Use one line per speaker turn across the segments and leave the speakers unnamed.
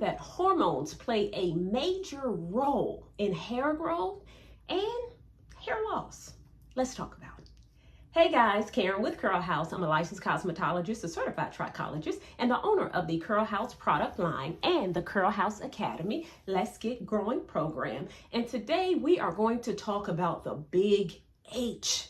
that hormones play a major role in hair growth and hair loss. Let's talk about it. Hey guys, Karen with Curl House. I'm a licensed cosmetologist, a certified trichologist, and the owner of the Curl House product line and the Curl House Academy Let's Get Growing program. And today we are going to talk about the big H.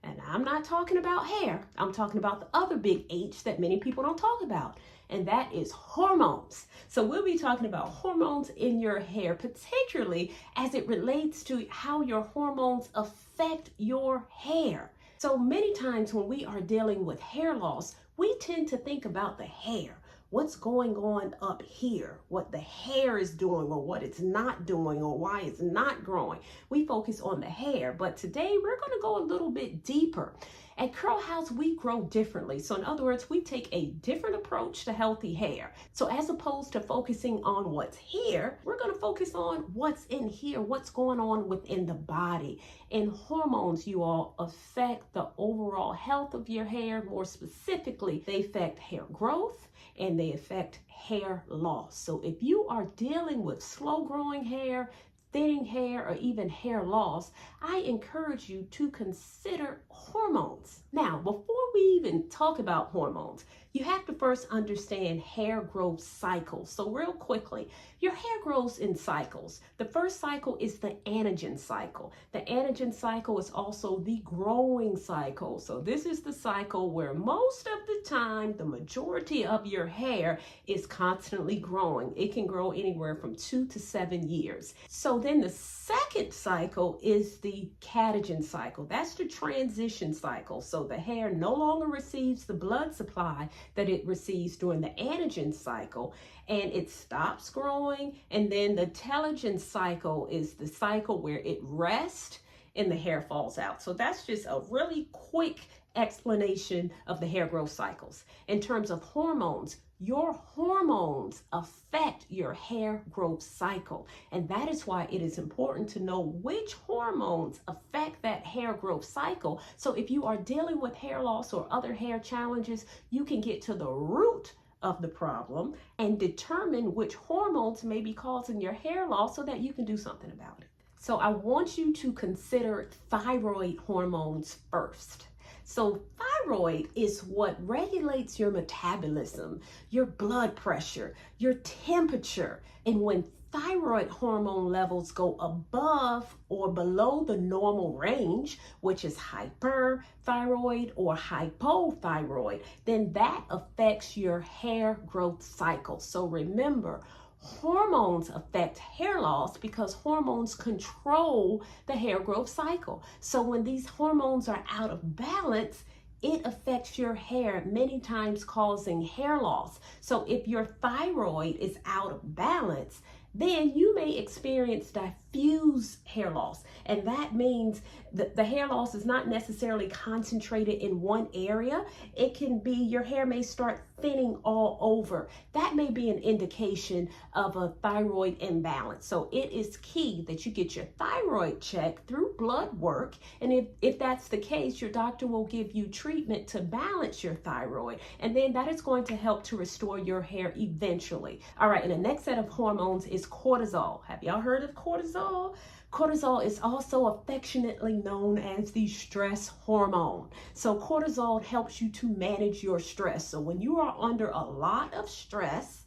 And I'm not talking about hair. I'm talking about the other big H that many people don't talk about. And that is hormones. So we'll be talking about hormones in your hair, particularly as it relates to how your hormones affect your hair. So many times when we are dealing with hair loss, we tend to think about the hair. What's going on up here, what the hair is doing or what it's not doing or why it's not growing. We focus on the hair, but today we're going to go a little bit deeper. At Curl House, we grow differently. So in other words, we take a different approach to healthy hair. So as opposed to focusing on what's here, we're going to focus on what's in here, what's going on within the body. And hormones, you all, affect the overall health of your hair. More specifically, they affect hair growth and they affect hair loss. So if you are dealing with slow growing hair, thinning hair, or even hair loss, I encourage you to consider hormones. Now, before we even talk about hormones, you have to first understand hair growth cycles. So real quickly, your hair grows in cycles. The first cycle is the anagen cycle. The anagen cycle is also the growing cycle. So this is the cycle where most of the time, the majority of your hair is constantly growing. It can grow anywhere from 2 to 7 years. So then the second cycle is the catagen cycle. That's the transition cycle. So the hair no longer receives the blood supply that it receives during the anagen cycle and it stops growing. And then the telogen cycle is the cycle where it rests and the hair falls out. So that's just a really quick explanation of the hair growth cycles. In terms of hormones, your hormones affect your hair growth cycle. And that is why it is important to know which hormones affect that hair growth cycle. So if you are dealing with hair loss or other hair challenges, you can get to the root of the problem and determine which hormones may be causing your hair loss so that you can do something about it. So I want you to consider thyroid hormones first. So thyroid is what regulates your metabolism, your blood pressure, your temperature. And when thyroid hormone levels go above or below the normal range, which is hyperthyroid or hypothyroid, then that affects your hair growth cycle. So remember, hormones affect hair loss because hormones control the hair growth cycle. So when these hormones are out of balance, it affects your hair, many times causing hair loss. So if your thyroid is out of balance, then you may experience diffuse hair loss. And that means that the hair loss is not necessarily concentrated in one area. It can be your hair may start thinning all over. That may be an indication of a thyroid imbalance. So it is key that you get your thyroid checked through blood work. And if that's the case, your doctor will give you treatment to balance your thyroid. And then that is going to help to restore your hair eventually. All right, and the next set of hormones is cortisol. Have y'all heard of cortisol? Cortisol is also affectionately known as the stress hormone. So cortisol helps you to manage your stress. So when you are under a lot of stress,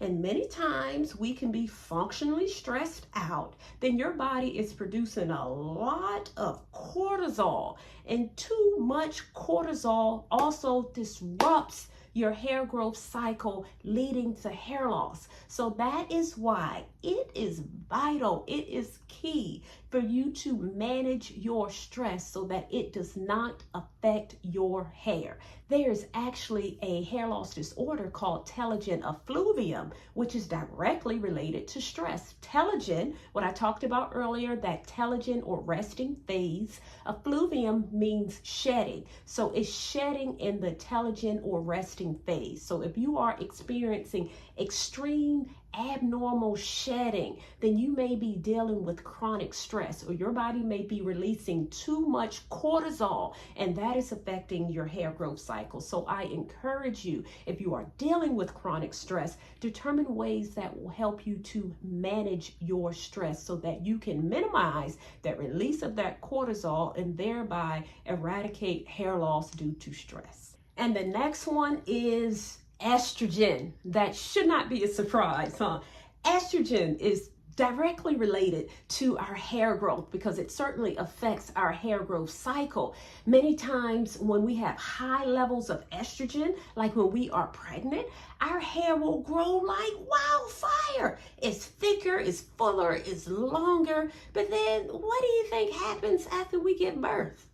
and many times we can be functionally stressed out, then your body is producing a lot of cortisol. And too much cortisol also disrupts your hair growth cycle, leading to hair loss. So that is why it is vital, it is key for you to manage your stress so that it does not affect your hair. There's actually a hair loss disorder called telogen effluvium, which is directly related to stress. Telogen, what I talked about earlier, that telogen or resting phase, effluvium means shedding. So it's shedding in the telogen or resting phase. So if you are experiencing extreme abnormal shedding, then you may be dealing with chronic stress, or your body may be releasing too much cortisol, and that is affecting your hair growth cycle. So I encourage you, if you are dealing with chronic stress, determine ways that will help you to manage your stress so that you can minimize that release of that cortisol and thereby eradicate hair loss due to stress. And the next one is estrogen. That should not be a surprise, huh? Estrogen is directly related to our hair growth because it certainly affects our hair growth cycle. Many times when we have high levels of estrogen, like when we are pregnant, our hair will grow like wildfire. It's thicker, it's fuller, it's longer. But then what do you think happens after we give birth?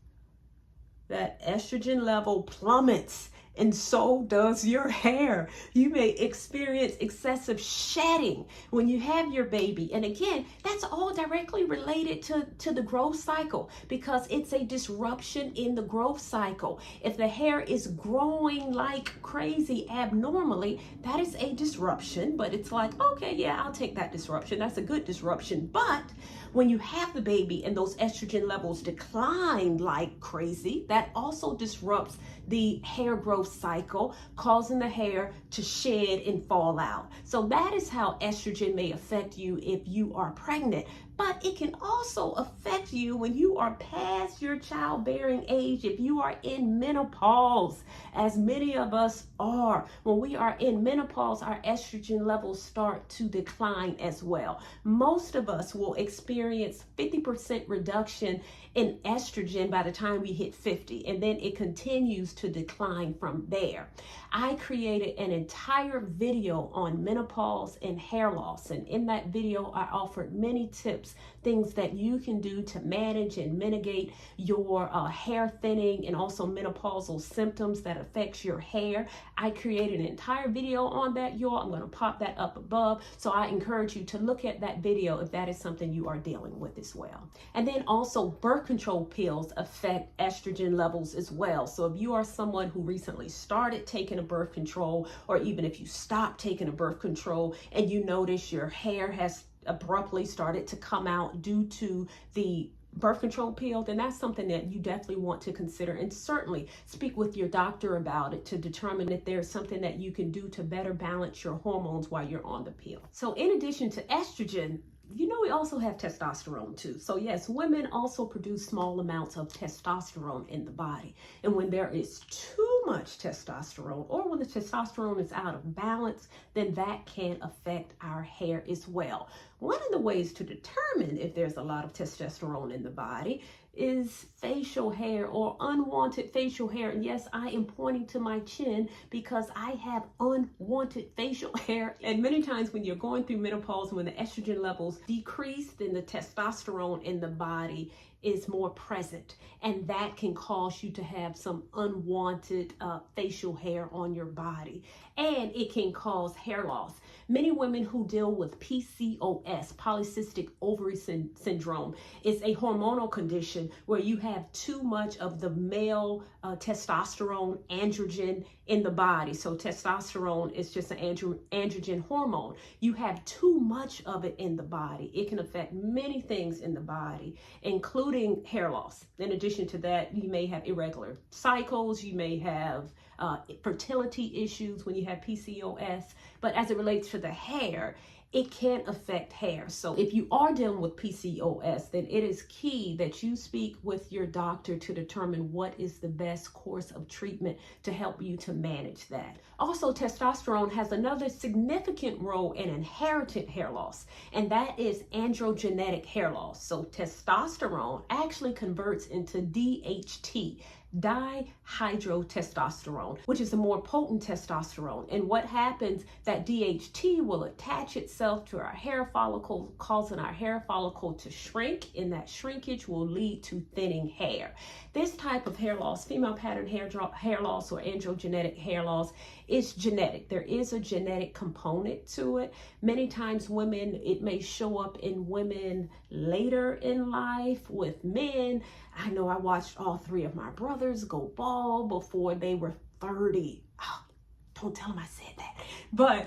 That estrogen level plummets, and so does your hair. You may experience excessive shedding when you have your baby. And again, that's all directly related to the growth cycle because it's a disruption in the growth cycle. If the hair is growing like crazy abnormally, that is a disruption, but it's like, okay, yeah, I'll take that disruption. That's a good disruption. But when you have the baby and those estrogen levels decline like crazy, that also disrupts the hair growth cycle, causing the hair to shed and fall out. So that is how estrogen may affect you if you are pregnant. But it can also affect you when you are past your childbearing age, if you are in menopause, as many of us are. When we are in menopause, our estrogen levels start to decline as well. Most of us will experience 50% reduction in estrogen by the time we hit 50, and then it continues to decline from there. I created an entire video on menopause and hair loss, and in that video I offered many tips, things that you can do to manage and mitigate your hair thinning and also menopausal symptoms that affects your hair. I created an entire video on that, y'all. I'm going to pop that up above, so I encourage you to look at that video if that is something you are dealing with as well. And then also birth control pills affect estrogen levels as well. So if you are someone who recently started taking a birth control, or even if you stopped taking a birth control and you notice your hair has abruptly started to come out due to the birth control pill, then that's something that you definitely want to consider, and certainly speak with your doctor about it to determine if there's something that you can do to better balance your hormones while you're on the pill. So in addition to estrogen, you know, we also have testosterone too. So yes, women also produce small amounts of testosterone in the body. And when there is too much testosterone, or when the testosterone is out of balance, then that can affect our hair as well. One of the ways to determine if there's a lot of testosterone in the body is facial hair or unwanted facial hair. And yes, I am pointing to my chin because I have unwanted facial hair. And many times when you're going through menopause, when the estrogen levels decrease, then the testosterone in the body is more present, and that can cause you to have some unwanted facial hair on your body, and it can cause hair loss. Many women who deal with PCOS, polycystic ovary syndrome, is a hormonal condition where you have too much of the male testosterone, androgen in the body. So testosterone is just an androgen hormone. You have too much of it in the body. It can affect many things in the body, including hair loss. In addition to that, you may have irregular cycles, you may have fertility issues when you have PCOS, but as it relates to the hair, it can affect hair. So if you are dealing with PCOS, then it is key that you speak with your doctor to determine what is the best course of treatment to help you to manage that. Also, testosterone has another significant role in inherited hair loss, and that is androgenetic hair loss. So testosterone actually converts into DHT, dihydrotestosterone, which is a more potent testosterone. And what happens, that DHT will attach itself to our hair follicle, causing our hair follicle to shrink, and that shrinkage will lead to thinning hair. This type of hair loss, female pattern hair loss or androgenetic hair loss, is genetic. There is a genetic component to it. Many times women, it may show up in women later in life. With men, I know I watched all three of my brothers go bald before they were 30. Oh, don't tell them I said that. But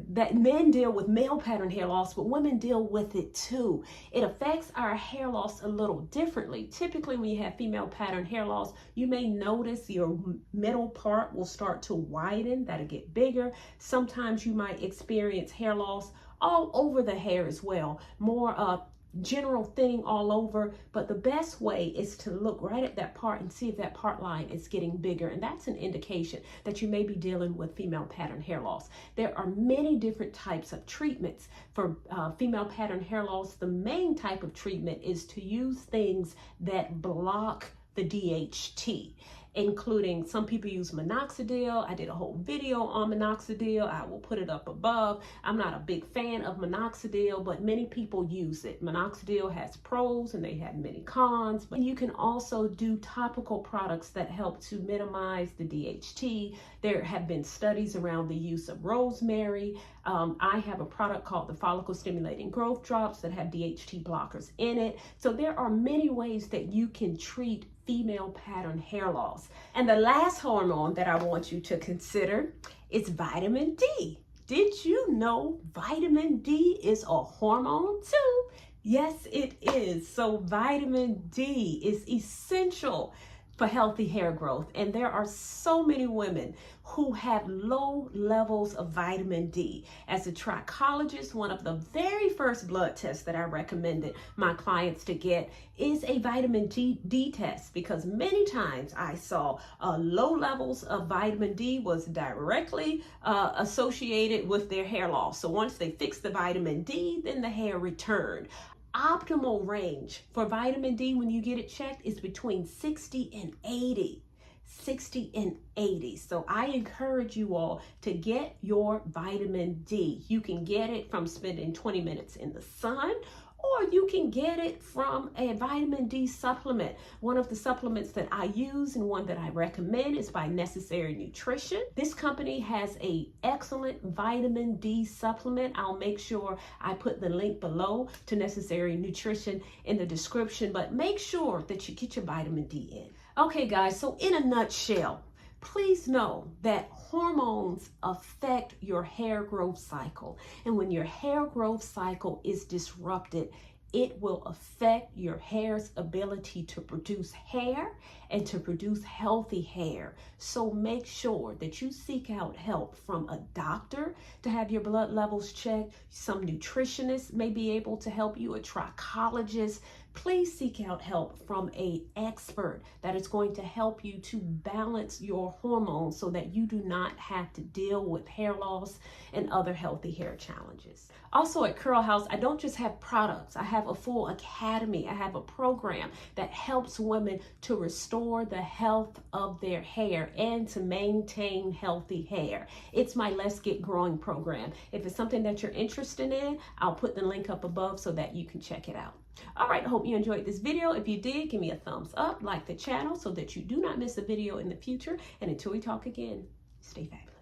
that men deal with male pattern hair loss, but women deal with it too. It affects our hair loss a little differently. Typically, when you have female pattern hair loss, you may notice your middle part will start to widen, that'll get bigger. Sometimes you might experience hair loss all over the hair as well, more general thinning all over, but the best way is to look right at that part and see if that part line is getting bigger, and that's an indication that you may be dealing with female pattern hair loss. There are many different types of treatments for female pattern hair loss. The main type of treatment is to use things that block the DHT, including some people use minoxidil. I did a whole video on minoxidil. I will put it up above. I'm not a big fan of minoxidil, but many people use it. Minoxidil has pros and they have many cons, but you can also do topical products that help to minimize the DHT. There have been studies around the use of rosemary. I have a product called the follicle stimulating growth drops that have DHT blockers in it. So there are many ways that you can treat female pattern hair loss. And the last hormone that I want you to consider is vitamin D. Did you know vitamin D is a hormone too? Yes, it is. So vitamin D is essential for healthy hair growth. And there are so many women who have low levels of vitamin D. As a trichologist, one of the very first blood tests that I recommended my clients to get is a vitamin D test, because many times I saw low levels of vitamin D was directly associated with their hair loss. So once they fixed the vitamin D, then the hair returned. Optimal range for vitamin D when you get it checked is between 60 and 80. 60 and 80. So I encourage you all to get your vitamin D. You can get it from spending 20 minutes in the sun, or you can get it from a vitamin D supplement. One of the supplements that I use and one that I recommend is by Necessary Nutrition. This company has an excellent vitamin D supplement. I'll make sure I put the link below to Necessary Nutrition in the description, but make sure that you get your vitamin D in. Okay guys, so in a nutshell, please know that hormones affect your hair growth cycle. And when your hair growth cycle is disrupted, it will affect your hair's ability to produce hair and to produce healthy hair. So make sure that you seek out help from a doctor to have your blood levels checked. Some nutritionists may be able to help you, a trichologist. Please seek out help from an expert that is going to help you to balance your hormones so that you do not have to deal with hair loss and other healthy hair challenges. Also at Curl House, I don't just have products. I have a full academy. I have a program that helps women to restore the health of their hair and to maintain healthy hair. It's my Let's Get Growing program. If it's something that you're interested in, I'll put the link up above so that you can check it out. All right, I hope you enjoyed this video. If you did, give me a thumbs up, like the channel so that you do not miss a video in the future. And until we talk again, stay fabulous.